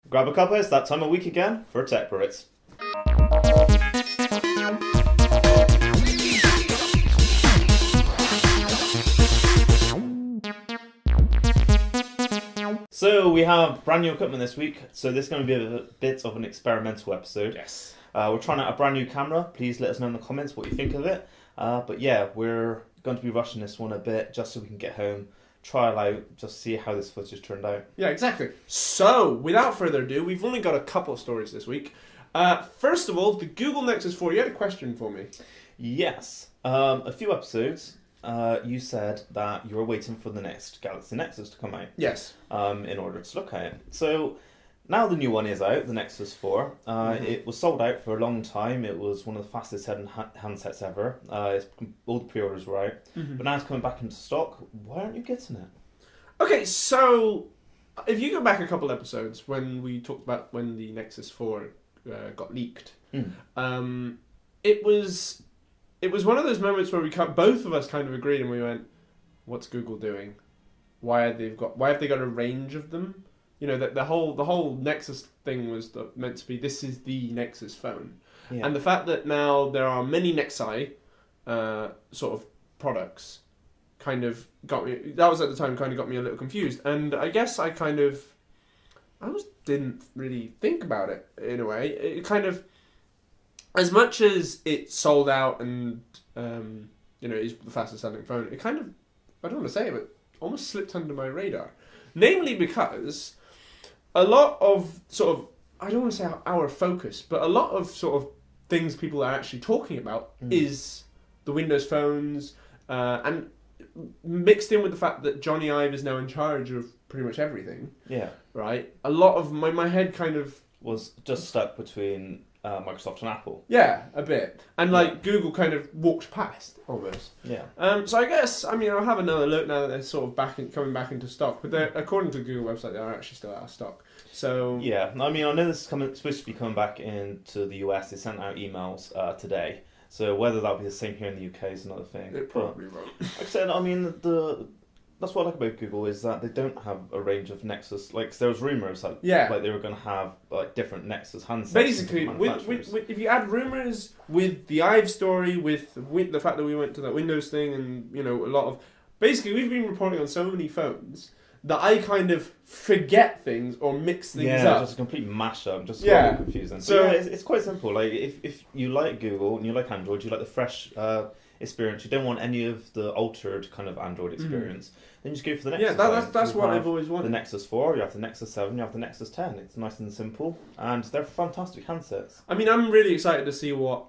Grab a cuppa, it's that time of week again for TEChBrits. So we have brand new equipment this week, so this is going to be a bit of an experimental episode. Yes. We're trying out a brand new camera. Please let us know in the comments what you think of it. But yeah, we're going to be rushing this one a bit just so we can get home, trial out, just see how this footage turned out. Yeah, exactly. So, without further ado, we've only got a couple of stories this week. First of all, the Google Nexus 4, you had a question for me. Yes. A few episodes, you said that you were waiting for the next Galaxy Nexus to come out. Yes. In order to look at it. So now the new one is out, the Nexus 4. It was sold out for a long time. It was one of the fastest selling handsets ever. All the pre-orders were out. But now it's coming back into stock. Why aren't you getting it? Okay, so if you go back a couple episodes when we talked about when the Nexus 4 got leaked, it was one of those moments where both of us kind of agreed and we went, "What's Google doing? Why have they got a range of them?" You know, the whole Nexus thing was meant to be, this is the Nexus phone. Yeah. And the fact that now there are many Nexi sort of products kind of got me, that was at the time kind of got me a little confused. And I guess I didn't really think about it in a way. It kind of, as much as it sold out and, is the fastest selling phone, it kind of, I don't want to say it, but almost slipped under my radar. Namely because a lot of sort of, I don't want to say our focus, but a lot of sort of things people are actually talking about is the Windows phones, and mixed in with the fact that Johnny Ive is now in charge of pretty much everything. Yeah. Right? A lot of my head kind of was just stuck between Microsoft and Apple. Yeah, a bit. And Google kind of walked past almost. Yeah. So I guess, I'll have another look now that they're sort of coming back into stock. But according to the Google website, they are actually still out of stock. So yeah, I know this is supposed to be coming back into the US. They sent out emails today. So whether that'll be the same here in the UK is another thing. It probably won't. Like I said, that's what I like about Google is that they don't have a range of Nexus. Like there was rumors that they were going to have different Nexus handsets. Basically, with if you add rumors with the Ive story, with the fact that we went to that Windows thing, and a lot of basically we've been reporting on so many phones that I kind of forget things or mix things up. Yeah, just a complete mashup, just really confusing. So it's quite simple. Like if you like Google and you like Android, you like the fresh experience. You don't want any of the altered kind of Android experience. Then just go for the Nexus. Yeah, that's what I've always wanted. The Nexus 4, you have the Nexus 7, you have the Nexus 10. It's nice and simple, and they're fantastic handsets. I'm really excited to see what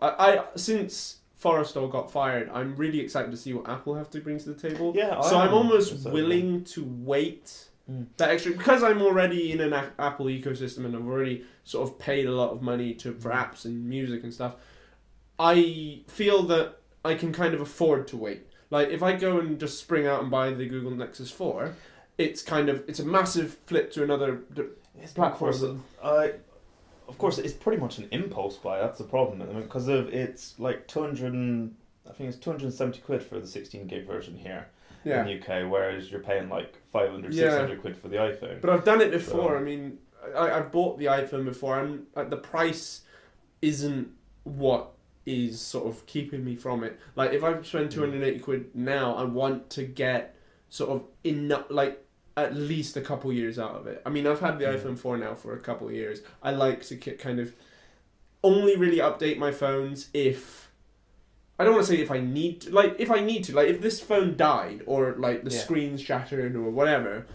since Forrestal got fired, I'm really excited to see what Apple have to bring to the table. Yeah, so I'm almost willing to wait that extra, because I'm already in an Apple ecosystem and I've already sort of paid a lot of money for apps and music and stuff. I feel that I can kind of afford to wait. Like if I go and just spring out and buy the Google Nexus 4, it's a massive flip to another platform. Of course, it's pretty much an impulse buy. That's the problem at the moment because it's like 270 quid for the 16 gig version here in the UK, whereas you're paying like 500, 600 quid for the iPhone. But I've done it before. So, I've bought the iPhone before, and the price isn't what is sort of keeping me from it. Like if I spend 280 quid now, I want to get sort of enough, like at least a couple years out of it. I've had the iPhone 4 now for a couple of years. I like to kind of only really update my phones if I don't want to say if I need to. Like if this phone died or like the screen's shattered or whatever,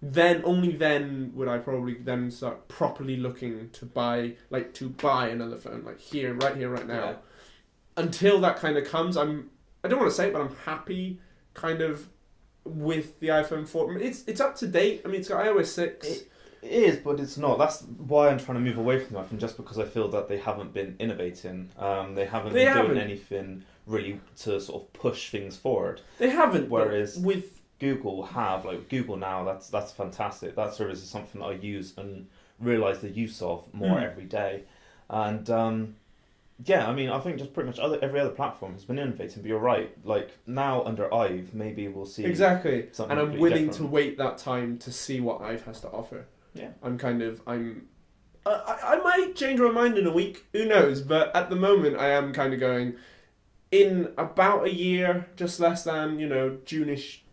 then only then would I probably then start properly looking to buy another phone right here, right now. Yeah. Until that kind of comes, I don't want to say it, but I'm happy kind of with the iPhone 4. It's up to date. It's got iOS 6. It is, but it's not. That's why I'm trying to move away from the iPhone, just because I feel that they haven't been innovating. They haven't been doing anything really to sort of push things forward. They haven't. Whereas with Google Google Now, that's fantastic. That service is something that I use and realise the use of more every day. And I think just pretty much every other platform has been innovating. But you're right. Like now under Ive, maybe we'll see exactly. Something and I'm willing to wait that time to see what Ive has to offer. Yeah, I might change my mind in a week. Who knows? But at the moment, I am kind of going. In about a year, just less than June-ish,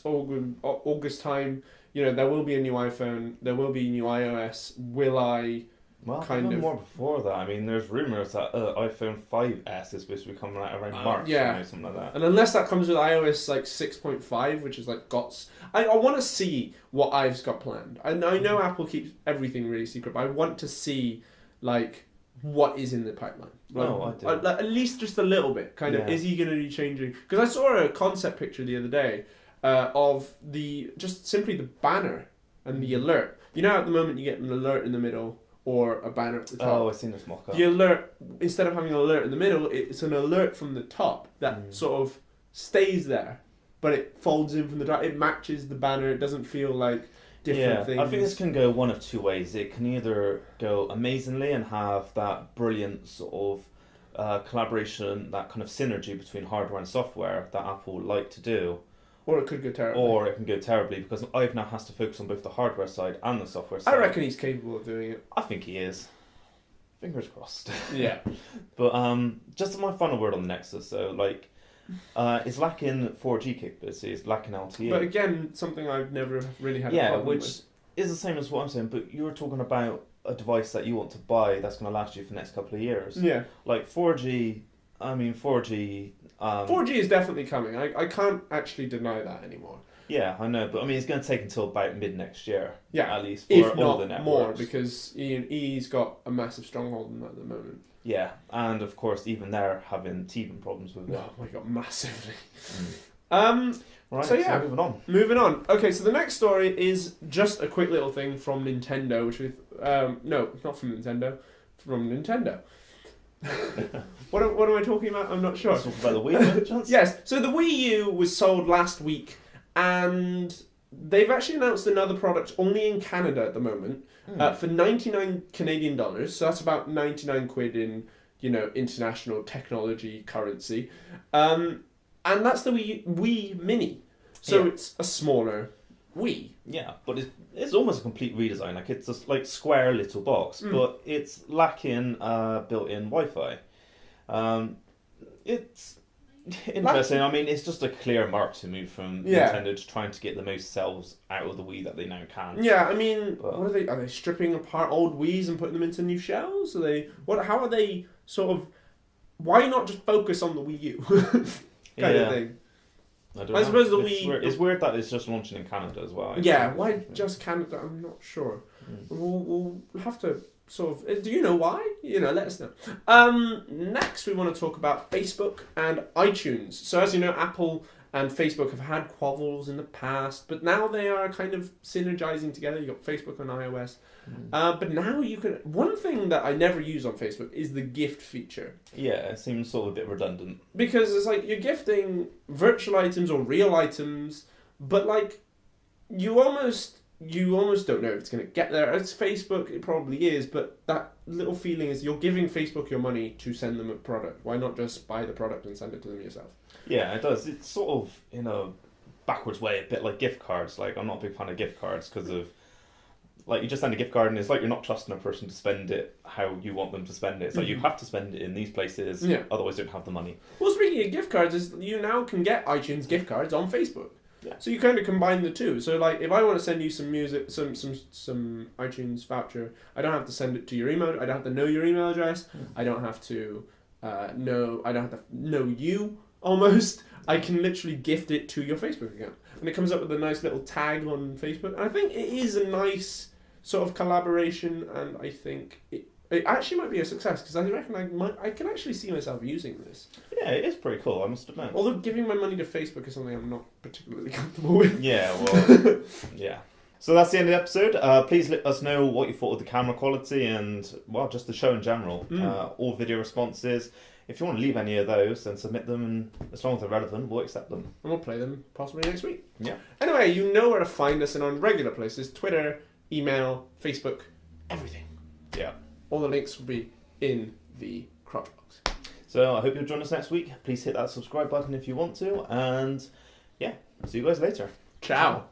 August time. There will be a new iPhone. There will be new iOS. Will I? Well, even more before that. I mean, there's rumours that iPhone 5S is supposed to be coming out around March, something like that. And unless that comes with iOS like 6.5, which is like I want to see what I've's got planned. I know Apple keeps everything really secret, but I want to see like what is in the pipeline. I do. At least just a little bit. Kind of, is he going to be changing? Because I saw a concept picture the other day of just simply the banner and the alert. At the moment you get an alert in the middle. Or a banner at the top. Oh, I've seen this mock-up. The alert, instead of having an alert in the middle, it's an alert from the top that sort of stays there, but it folds in from the top. It matches the banner. It doesn't feel like different things. I think this can go one of two ways. It can either go amazingly and have that brilliant sort of collaboration, that kind of synergy between hardware and software that Apple would like to do. Or it could go terribly. Or it can go terribly because Ive now has to focus on both the hardware side and the software side. I reckon he's capable of doing it. I think he is. Fingers crossed. Yeah. But just my final word on the Nexus, so it's lacking 4G capability, it's lacking LTE. But again, something I've never really had a problem which with. is the same as what I'm saying, but you were talking about a device that you want to buy that's going to last you for the next couple of years. Yeah. Like 4G, 4G 4G is definitely coming. I can't actually deny that anymore. Yeah, I know, but it's going to take until about mid next year. Yeah, at least for if all the not networks. more, because EE's got a massive stronghold in that at the moment. Yeah, and of course, even they're having teething problems with it. Oh my god, massively. Right, so yeah, Moving on. Okay, so the next story is just a quick little thing from Nintendo, which we no, not from Nintendo, from Nintendo. What am I talking about? I'm not sure. Let's talk about the Wii. Yes, so the Wii U was sold last week, and they've actually announced another product only in Canada at the moment for 99 Canadian dollars. So that's about 99 quid in international technology currency, and that's the Wii Mini. So it's a smaller Wii. Yeah, but it's almost a complete redesign. Like it's a square little box, but it's lacking built-in Wi-Fi. It's interesting. It's just a clear marketing move from Nintendo to trying to get the most sales out of the Wii that they now can. Yeah, what are they? Are they stripping apart old Wiis and putting them into new shells? Are they? How are they sort of? Why not just focus on the Wii U kind of thing? I suppose the Wii. It's weird that it's just launching in Canada as well. Why just Canada? I'm not sure. We'll have to sort of. Do you know why? Let us know. Next, we want to talk about Facebook and iTunes. So, as you know, Apple and Facebook have had quarrels in the past, but now they are kind of synergizing together. You got Facebook on iOS, but now you can. One thing that I never use on Facebook is the gift feature. Yeah, it seems sort of a bit redundant because it's like you're gifting virtual items or real items, but you almost don't know if it's going to get there. It's Facebook, it probably is, but that little feeling is you're giving Facebook your money to send them a product. Why not just buy the product and send it to them yourself? Yeah, it does. It's sort of, in a backwards way, a bit like gift cards. I'm not a big fan of gift cards because of, you just send a gift card and it's like you're not trusting a person to spend it how you want them to spend it. It's like you have to spend it in these places, otherwise you don't have the money. Well, speaking of gift cards, you now can get iTunes gift cards on Facebook. Yeah. So you kind of combine the two. So if I want to send you some music, some iTunes voucher, I don't have to send it to your email. I don't have to know your email address. I don't have to know you almost. I can literally gift it to your Facebook account, and it comes up with a nice little tag on Facebook. And I think it is a nice sort of collaboration, and I think it actually might be a success because I reckon I can actually see myself using this. Yeah, it is pretty cool, I must admit. Although giving my money to Facebook is something I'm not particularly comfortable with. Yeah, well, yeah. So that's the end of the episode. Please let us know what you thought of the camera quality and, just the show in general. All video responses. If you want to leave any of those, then submit them, and as long as they're relevant, we'll accept them. And we'll play them possibly next week. Yeah. Anyway, you know where to find us and on regular places. Twitter, email, Facebook, everything. Yeah. All the links will be in the crotch box. So I hope you'll join us next week. Please hit that subscribe button if you want to. And yeah, see you guys later. Ciao.